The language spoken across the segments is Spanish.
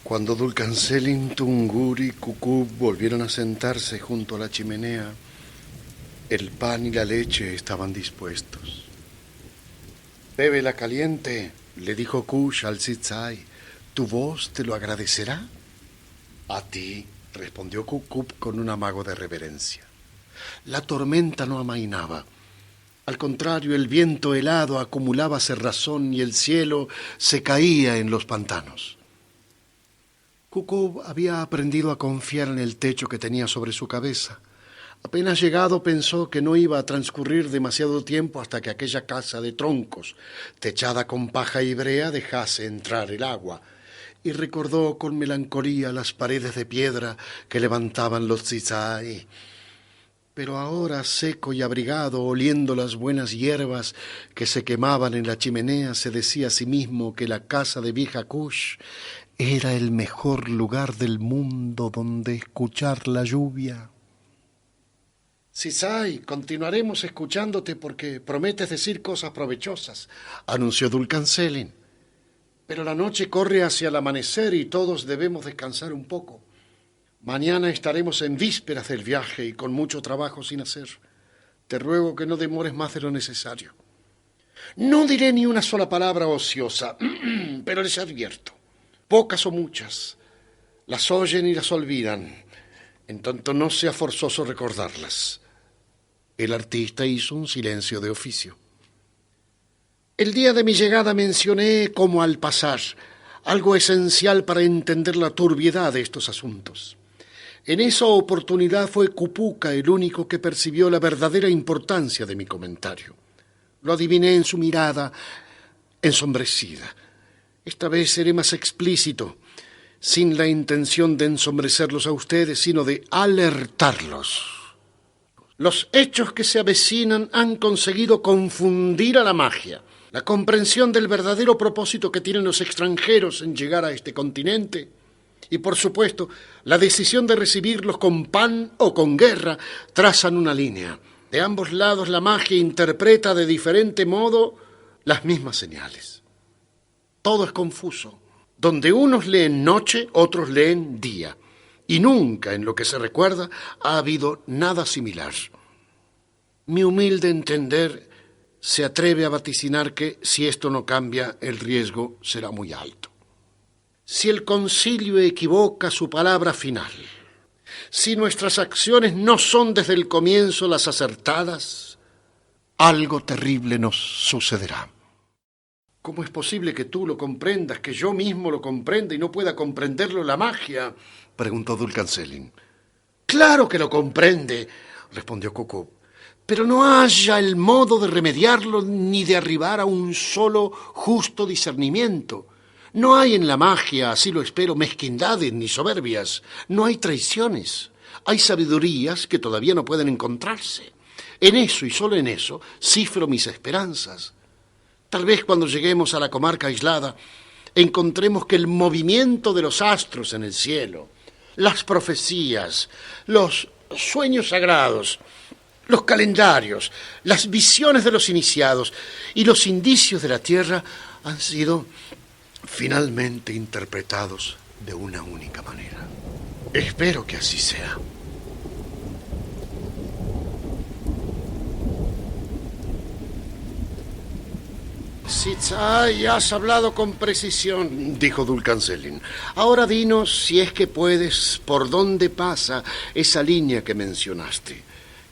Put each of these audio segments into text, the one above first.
Cuando Dulcancelin, Tungur y Cucub volvieron a sentarse junto a la chimenea, el pan y la leche estaban dispuestos. «Bébela caliente», le dijo Kush al Zitzai. «¿Tu voz te lo agradecerá?» «A ti», respondió Cucub con un amago de reverencia. La tormenta no amainaba. Al contrario, el viento helado acumulaba cerrazón y el cielo se caía en los pantanos. Cucub había aprendido a confiar en el techo que tenía sobre su cabeza. Apenas llegado pensó que no iba a transcurrir demasiado tiempo hasta que aquella casa de troncos, techada con paja y brea, dejase entrar el agua, y recordó con melancolía las paredes de piedra que levantaban los Zitzai. Pero ahora, seco y abrigado, oliendo las buenas hierbas que se quemaban en la chimenea, se decía a sí mismo que la casa de vieja Kush era el mejor lugar del mundo donde escuchar la lluvia. «Zitzai, continuaremos escuchándote porque prometes decir cosas provechosas», anunció Dulcancelin. «Pero la noche corre hacia el amanecer y todos debemos descansar un poco. Mañana estaremos en vísperas del viaje y con mucho trabajo sin hacer. Te ruego que no demores más de lo necesario». «No diré ni una sola palabra ociosa, pero les advierto. Pocas o muchas, las oyen y las olvidan, en tanto no sea forzoso recordarlas». El artista hizo un silencio de oficio. «El día de mi llegada mencioné, como al pasar, algo esencial para entender la turbiedad de estos asuntos. En esa oportunidad fue Cupuca el único que percibió la verdadera importancia de mi comentario. Lo adiviné en su mirada ensombrecida. Esta vez seré más explícito, sin la intención de ensombrecerlos a ustedes, sino de alertarlos. Los hechos que se avecinan han conseguido confundir a la magia. La comprensión del verdadero propósito que tienen los extranjeros en llegar a este continente y, por supuesto, la decisión de recibirlos con pan o con guerra trazan una línea. De ambos lados la magia interpreta de diferente modo las mismas señales. Todo es confuso. Donde unos leen noche, otros leen día. Y nunca, en lo que se recuerda, ha habido nada similar. Mi humilde entender se atreve a vaticinar que, si esto no cambia, el riesgo será muy alto. Si el concilio equivoca su palabra final, si nuestras acciones no son desde el comienzo las acertadas, algo terrible nos sucederá». «¿Cómo es posible que tú lo comprendas, que yo mismo lo comprenda y no pueda comprenderlo la magia?», preguntó Dulcancelin. «Claro que lo comprende», respondió Cucub, «pero no halla el modo de remediarlo ni de arribar a un solo justo discernimiento. No hay en la magia, así lo espero, mezquindades ni soberbias. No hay traiciones. Hay sabidurías que todavía no pueden encontrarse. En eso y solo en eso cifro mis esperanzas. Tal vez cuando lleguemos a la comarca aislada encontremos que el movimiento de los astros en el cielo, las profecías, los sueños sagrados, los calendarios, las visiones de los iniciados y los indicios de la tierra han sido finalmente interpretados de una única manera. Espero que así sea». «Zitzai, has hablado con precisión», dijo Dulcancelin. «Ahora dinos, si es que puedes, por dónde pasa esa línea que mencionaste.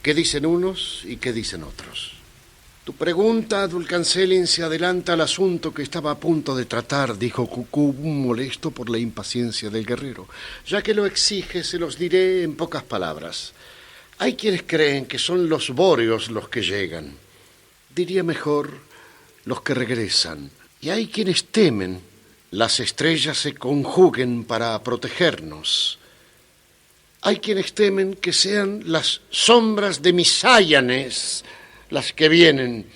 ¿Qué dicen unos y qué dicen otros?» «Tu pregunta, Dulcancelin, se adelanta al asunto que estaba a punto de tratar», dijo Cucub, molesto por la impaciencia del guerrero. «Ya que lo exige, se los diré en pocas palabras. Hay quienes creen que son los bóreos los que llegan. Diría mejor los que regresan. Y hay quienes temen las estrellas se conjuguen para protegernos. Hay quienes temen que sean las sombras de Misáyanes las que vienen,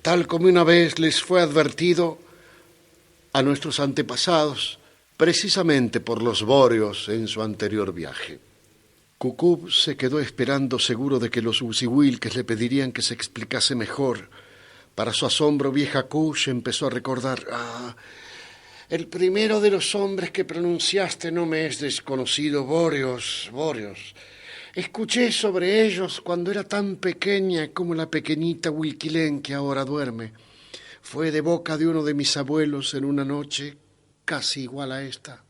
tal como una vez les fue advertido a nuestros antepasados, precisamente por los bóreos en su anterior viaje». Cucub se quedó esperando, seguro de que los usihuilques le pedirían que se explicase mejor. Para su asombro, vieja Kush empezó a recordar. El primero de los hombres que pronunciaste no me es desconocido, Borios, Borios. Escuché sobre ellos cuando era tan pequeña como la pequeñita Wilquilén que ahora duerme. Fue de boca de uno de mis abuelos en una noche casi igual a esta.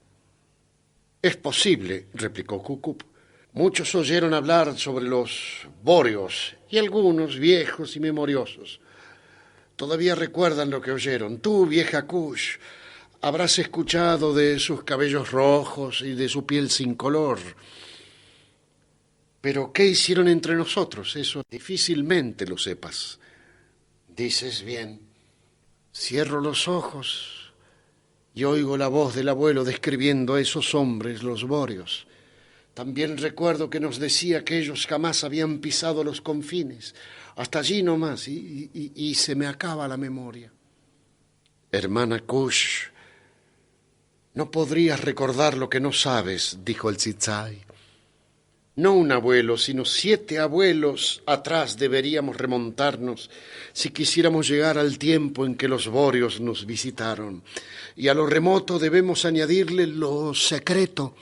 Es posible, replicó Cucup. Muchos oyeron hablar sobre los Borios y algunos viejos y memoriosos. Todavía recuerdan lo que oyeron. Tú, vieja Kush, habrás escuchado de sus cabellos rojos y de su piel sin color. Pero ¿qué hicieron entre nosotros? Eso difícilmente lo sepas. Dices bien. Cierro los ojos y oigo la voz del abuelo describiendo a esos hombres, los Borios. También recuerdo que nos decía que ellos jamás habían pisado los confines, hasta allí nomás, y se me acaba la memoria. Hermana Kush, no podrías recordar lo que no sabes, dijo el Tzitzai. No un abuelo, sino 7 abuelos atrás deberíamos remontarnos si quisiéramos llegar al tiempo en que los Borios nos visitaron. Y a lo remoto debemos añadirle lo secreto,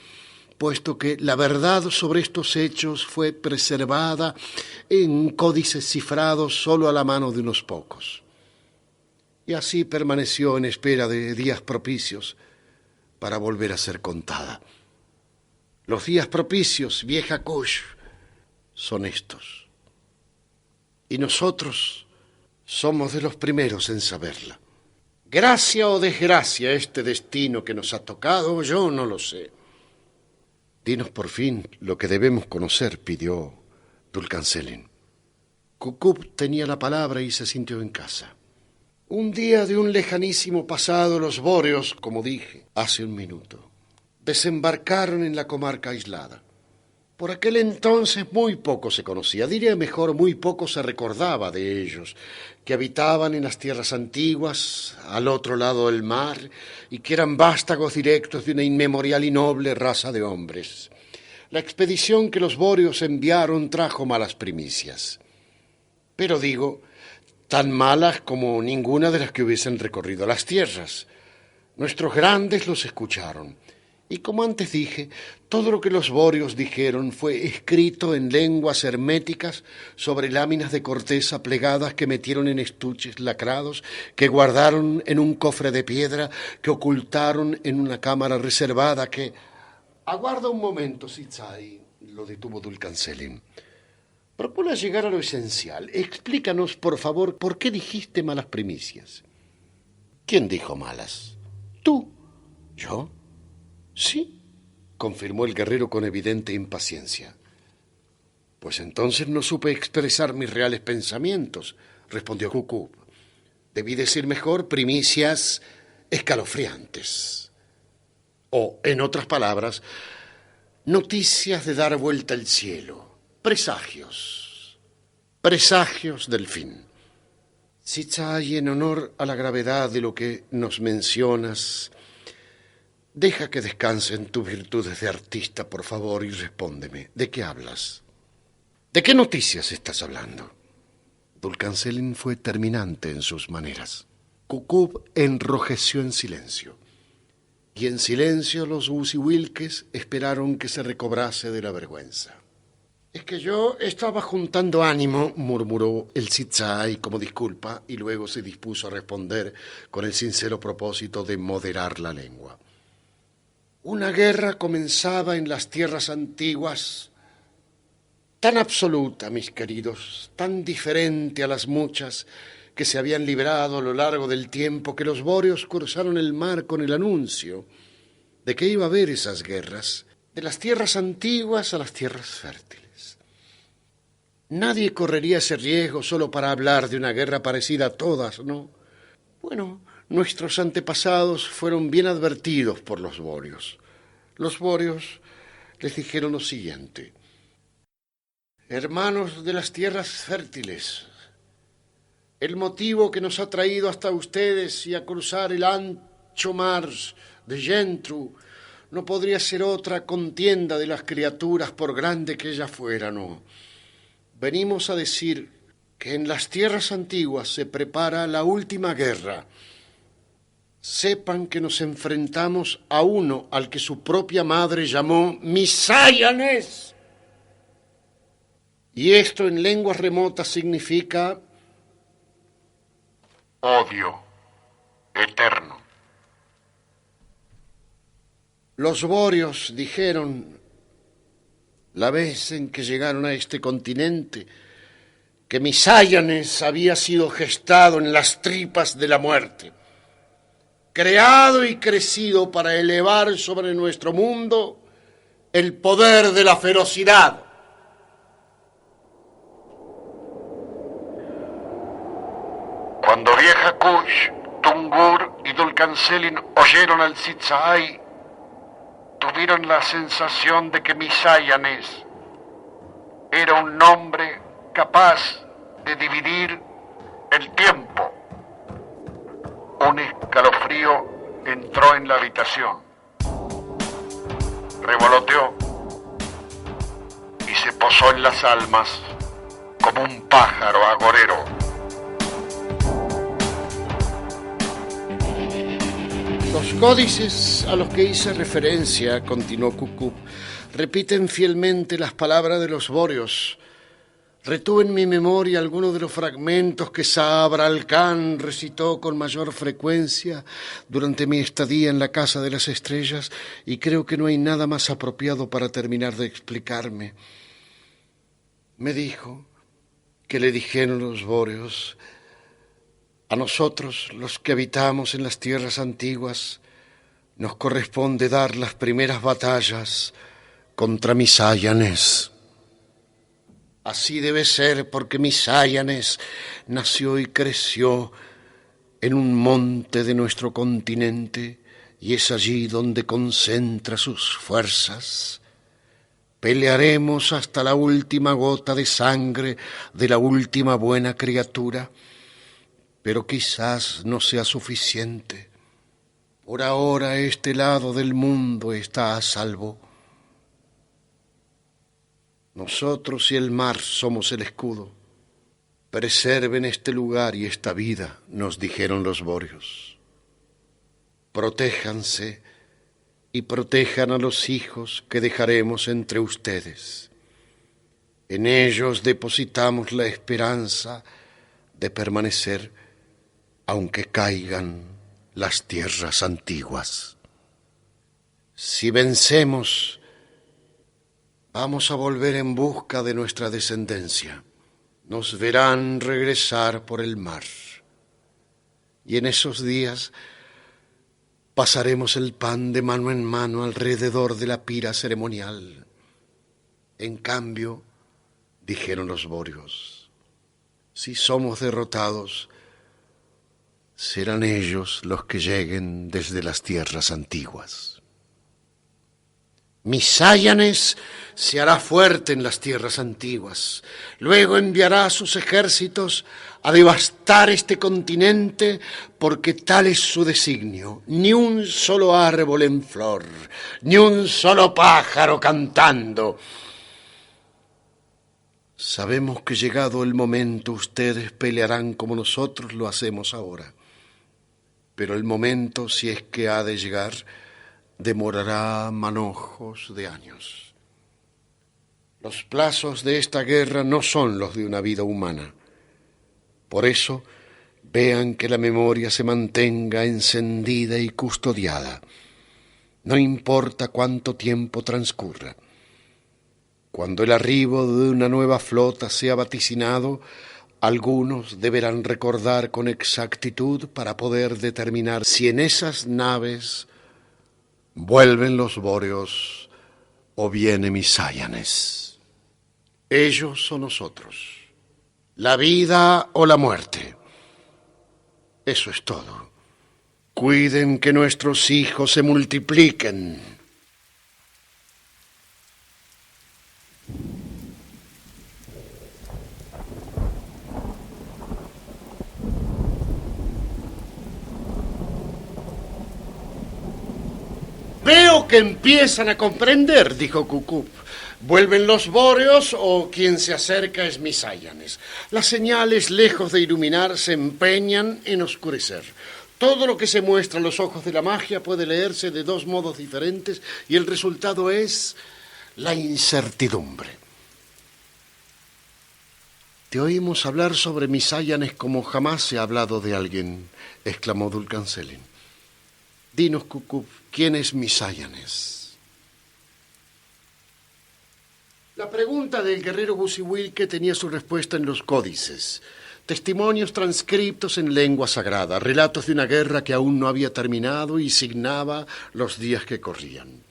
puesto que la verdad sobre estos hechos fue preservada en códices cifrados solo a la mano de unos pocos. Y así permaneció en espera de días propicios para volver a ser contada. Los días propicios, vieja Kush, son estos. Y nosotros somos de los primeros en saberla. Gracia o desgracia este destino que nos ha tocado, yo no lo sé. Dinos por fin lo que debemos conocer, pidió Dulcancelin. Cucup tenía la palabra y se sintió en casa. Un día de un lejanísimo pasado, los Bóreos, como dije hace un minuto, desembarcaron en la comarca aislada. Por aquel entonces muy poco se conocía, diría mejor, muy poco se recordaba de ellos, que habitaban en las tierras antiguas, al otro lado del mar, y que eran vástagos directos de una inmemorial y noble raza de hombres. La expedición que los Bóreos enviaron trajo malas primicias. Pero digo, tan malas como ninguna de las que hubiesen recorrido las tierras. Nuestros grandes los escucharon. Y como antes dije, todo lo que los Bóreos dijeron fue escrito en lenguas herméticas sobre láminas de corteza plegadas que metieron en estuches lacrados, que guardaron en un cofre de piedra, que ocultaron en una cámara reservada, que... Aguarda un momento, Tzitzai, lo detuvo Dulcancelin. Procura llegar a lo esencial. Explícanos, por favor, ¿por qué dijiste malas primicias? ¿Quién dijo malas? ¿Tú? ¿Yo? Sí, confirmó el guerrero con evidente impaciencia. Pues entonces no supe expresar mis reales pensamientos, respondió Cucup. Debí decir mejor primicias escalofriantes. O, en otras palabras, noticias de dar vuelta al cielo, presagios del fin. Tzitzai, en honor a la gravedad de lo que nos mencionas, deja que descansen tus virtudes de artista, por favor, y respóndeme. ¿De qué hablas? ¿De qué noticias estás hablando? Dulcancelin fue terminante en sus maneras. Cucup enrojeció en silencio. Y en silencio los Usihuilques esperaron que se recobrase de la vergüenza. Es que yo estaba juntando ánimo, murmuró el Tzitzai como disculpa, y luego se dispuso a responder con el sincero propósito de moderar la lengua. Una guerra comenzaba en las tierras antiguas, tan absoluta, mis queridos, tan diferente a las muchas que se habían librado a lo largo del tiempo, que los Bóreos cruzaron el mar con el anuncio de que iba a haber esas guerras, de las tierras antiguas a las tierras fértiles. Nadie correría ese riesgo solo para hablar de una guerra parecida a todas, ¿no? Bueno, nuestros antepasados fueron bien advertidos por los Bóreos. Los Bóreos les dijeron lo siguiente: hermanos de las tierras fértiles, el motivo que nos ha traído hasta ustedes y a cruzar el ancho mar de Yentru no podría ser otra contienda de las criaturas, por grande que ellas fueran, no. Venimos a decir que en las tierras antiguas se prepara la última guerra. sepan que nos enfrentamos a uno al que su propia madre llamó Misáyanes. Y esto en lenguas remotas significa odio eterno. Los borios dijeron, la vez en que llegaron a este continente, que Misáyanes había sido gestado en las tripas de la muerte, creado y crecido para elevar sobre nuestro mundo el poder de la ferocidad. Cuando Vieja Kush, Tungur y Dulcancelin oyeron al Tzitzahai, tuvieron la sensación de que Misáyanes era un nombre capaz de dividir el tiempo. Un escalofrío entró en la habitación, revoloteó y se posó en las almas como un pájaro agorero. Los códices a los que hice referencia, continuó Cucú, repiten fielmente las palabras de los borios. Retuve en mi memoria algunos de los fragmentos que Sabra Alcán recitó con mayor frecuencia durante mi estadía en la Casa de las Estrellas y creo que no hay nada más apropiado para terminar de explicarme. Me dijo que le dijeron los bóreos: a nosotros, los que habitamos en las tierras antiguas, nos corresponde dar las primeras batallas contra Misáyanes. Así debe ser, porque Misáyanes nació y creció en un monte de nuestro continente y es allí donde concentra sus fuerzas. Pelearemos hasta la última gota de sangre de la última buena criatura, pero quizás no sea suficiente. Por ahora este lado del mundo está a salvo. Nosotros y el mar somos el escudo. Preserven este lugar y esta vida, nos dijeron los bóreos. Protéjanse y protejan a los hijos que dejaremos entre ustedes. En ellos depositamos la esperanza de permanecer aunque caigan las tierras antiguas. Si vencemos, vamos a volver en busca de nuestra descendencia. Nos verán regresar por el mar. Y en esos días pasaremos el pan de mano en mano alrededor de la pira ceremonial. En cambio, dijeron los bóreos, si somos derrotados, serán ellos los que lleguen desde las tierras antiguas. Misáyanes se hará fuerte en las tierras antiguas. Luego enviará a sus ejércitos a devastar este continente, porque tal es su designio. Ni un solo árbol en flor, ni un solo pájaro cantando. Sabemos que llegado el momento ustedes pelearán como nosotros lo hacemos ahora. Pero el momento, si es que ha de llegar, demorará manojos de años. Los plazos de esta guerra no son los de una vida humana. Por eso, vean que la memoria se mantenga encendida y custodiada. No importa cuánto tiempo transcurra. Cuando el arribo de una nueva flota sea vaticinado, algunos deberán recordar con exactitud para poder determinar si en esas naves vuelven los bóreos o viene Misáyanes. Ellos o nosotros, la vida o la muerte. Eso es todo. Cuiden que nuestros hijos se multipliquen. Veo que empiezan a comprender, dijo Cucú. Vuelven los bóreos o quien se acerca es Misáyanes. Las señales, lejos de iluminar, se empeñan en oscurecer. Todo lo que se muestra a los ojos de la magia puede leerse de dos modos diferentes y el resultado es la incertidumbre. Te oímos hablar sobre Misáyanes como jamás se ha hablado de alguien, exclamó Dulcancelin. Dinos, Cucú, ¿quién es Misáyanes? La pregunta del guerrero Busiwilque tenía su respuesta en los códices, testimonios transcriptos en lengua sagrada, relatos de una guerra que aún no había terminado y signaba los días que corrían.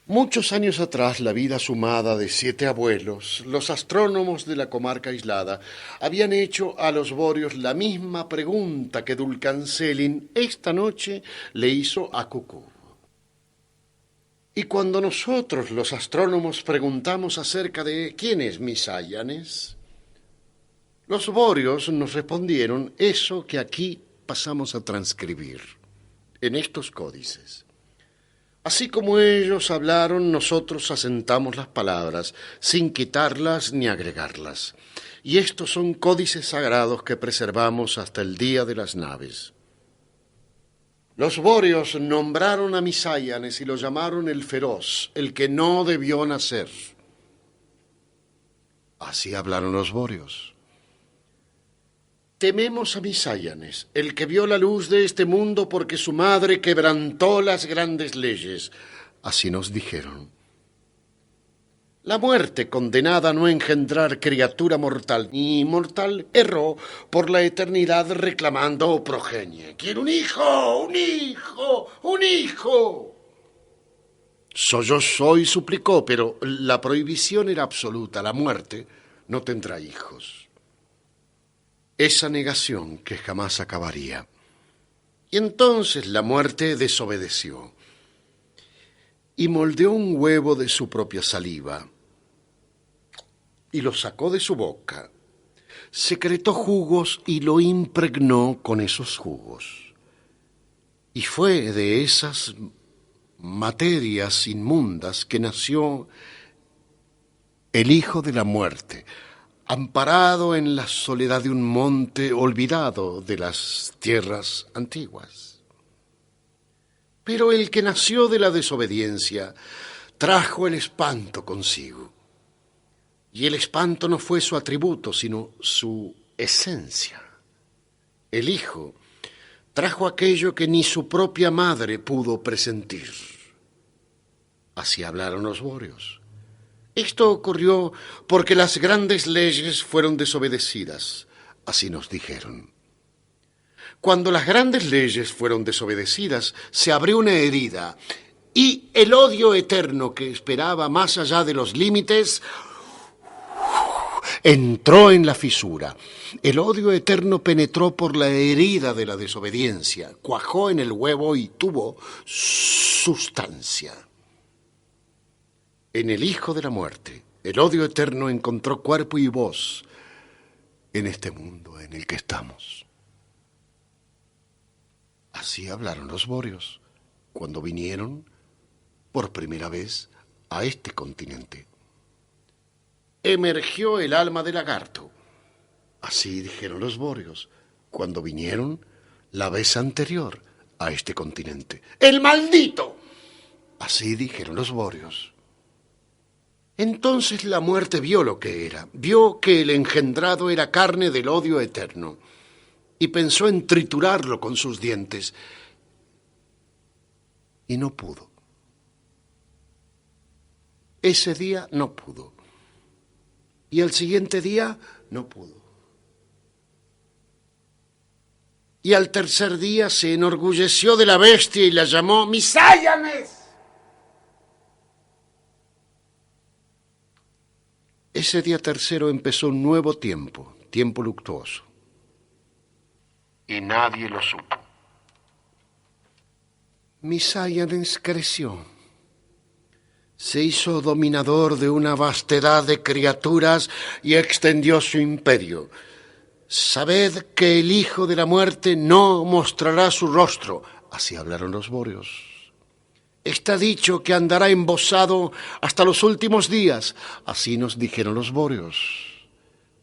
Muchos años atrás, la vida sumada de 7 abuelos, los astrónomos de la comarca aislada, habían hecho a los borios la misma pregunta que Dulcancelin esta noche le hizo a Cucú. Y cuando nosotros, los astrónomos, preguntamos acerca de quién es Misáyanes, los borios nos respondieron eso que aquí pasamos a transcribir en estos códices. Así como ellos hablaron, nosotros asentamos las palabras, sin quitarlas ni agregarlas. Y estos son códices sagrados que preservamos hasta el día de las naves. Los borios nombraron a Misáyanes y lo llamaron el feroz, el que no debió nacer. Así hablaron los borios. Tememos a Misáyanes, el que vio la luz de este mundo porque su madre quebrantó las grandes leyes. Así nos dijeron. La muerte, condenada a no engendrar criatura mortal ni inmortal, erró por la eternidad reclamando progenie. ¡Quiero un hijo! ¡Un hijo! ¡Un hijo! Sollozó y suplicó, pero la prohibición era absoluta. La muerte no tendrá hijos. Esa negación que jamás acabaría. Y entonces la muerte desobedeció y moldeó un huevo de su propia saliva y lo sacó de su boca, secretó jugos y lo impregnó con esos jugos. Y fue de esas materias inmundas que nació el Hijo de la Muerte, amparado en la soledad de un monte olvidado de las tierras antiguas. Pero el que nació de la desobediencia trajo el espanto consigo. Y el espanto no fue su atributo, sino su esencia. El Hijo trajo aquello que ni su propia madre pudo presentir. Así hablaron los borios. Esto ocurrió porque las grandes leyes fueron desobedecidas, así nos dijeron. Cuando las grandes leyes fueron desobedecidas, se abrió una herida y el odio eterno que esperaba más allá de los límites entró en la fisura. El odio eterno penetró por la herida de la desobediencia, cuajó en el huevo y tuvo sustancia. En el Hijo de la Muerte, el odio eterno encontró cuerpo y voz en este mundo en el que estamos. Así hablaron los borios cuando vinieron por primera vez a este continente. Emergió el alma del lagarto. Así dijeron los borios cuando vinieron la vez anterior a este continente. ¡El maldito! Así dijeron los borios. Entonces la muerte vio lo que era, vio que el engendrado era carne del odio eterno y pensó en triturarlo con sus dientes y no pudo. Ese día no pudo y el siguiente día no pudo. Y al tercer día se enorgulleció de la bestia y la llamó Misáyanes. Ese día tercero empezó un nuevo tiempo, tiempo luctuoso. Y nadie lo supo. Misáyanes creció. Se hizo dominador de una vastedad de criaturas y extendió su imperio. Sabed que el Hijo de la Muerte no mostrará su rostro. Así hablaron los borios. Está dicho que andará embosado hasta los últimos días. Así nos dijeron los borios.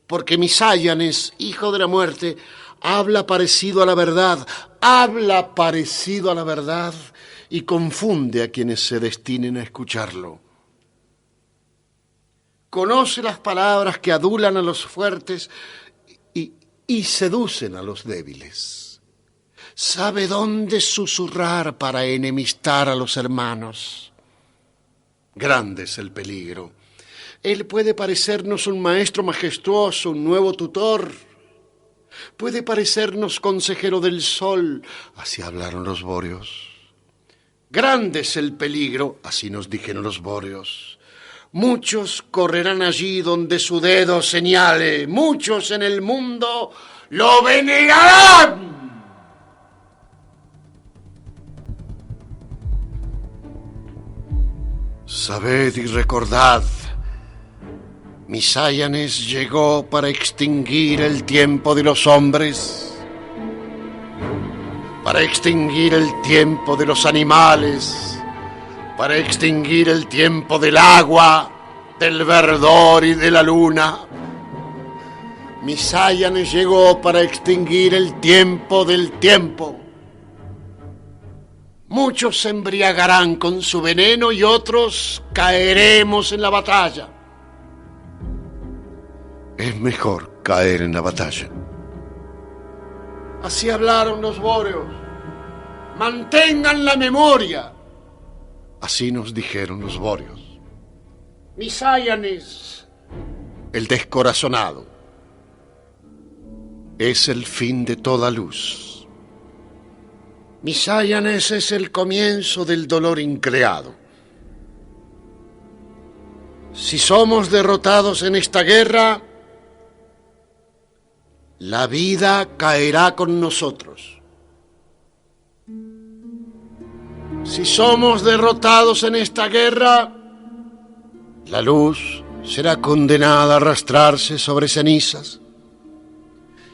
Porque Misáyanes, Hijo de la Muerte, habla parecido a la verdad, habla parecido a la verdad y confunde a quienes se destinen a escucharlo. Conoce las palabras que adulan a los fuertes y seducen a los débiles. Sabe dónde susurrar para enemistar a los hermanos. Grande es el peligro. Él puede parecernos un maestro majestuoso, un nuevo tutor. Puede parecernos consejero del sol, así hablaron los bóreos. Grande es el peligro, así nos dijeron los bóreos. Muchos correrán allí donde su dedo señale, muchos en el mundo lo venerarán. Sabed y recordad, Misáyanes llegó para extinguir el tiempo de los hombres, para extinguir el tiempo de los animales, para extinguir el tiempo del agua, del verdor y de la luna. Misáyanes llegó para extinguir el tiempo del tiempo. Muchos se embriagarán con su veneno y otros caeremos en la batalla. Es mejor caer en la batalla. Así hablaron los bóreos. Mantengan la memoria. Así nos dijeron los bóreos. Misáyanes, el descorazonado, es el fin de toda luz. Misáyanes es el comienzo del dolor increado. Si somos derrotados en esta guerra, la vida caerá con nosotros. Si somos derrotados en esta guerra, la luz será condenada a arrastrarse sobre cenizas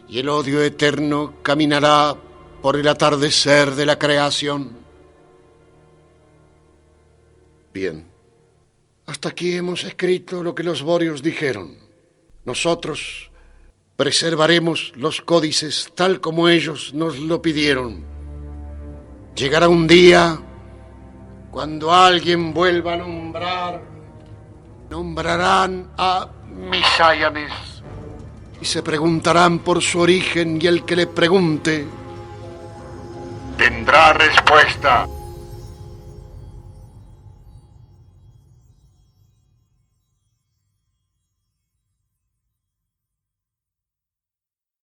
y el odio eterno caminará por el atardecer de la creación. Bien, hasta aquí hemos escrito lo que los bóreos dijeron. Nosotros preservaremos los códices tal como ellos nos lo pidieron. Llegará un día cuando alguien vuelva a nombrarán a Misáyanes y se preguntarán por su origen y el que le pregunte tendrá respuesta.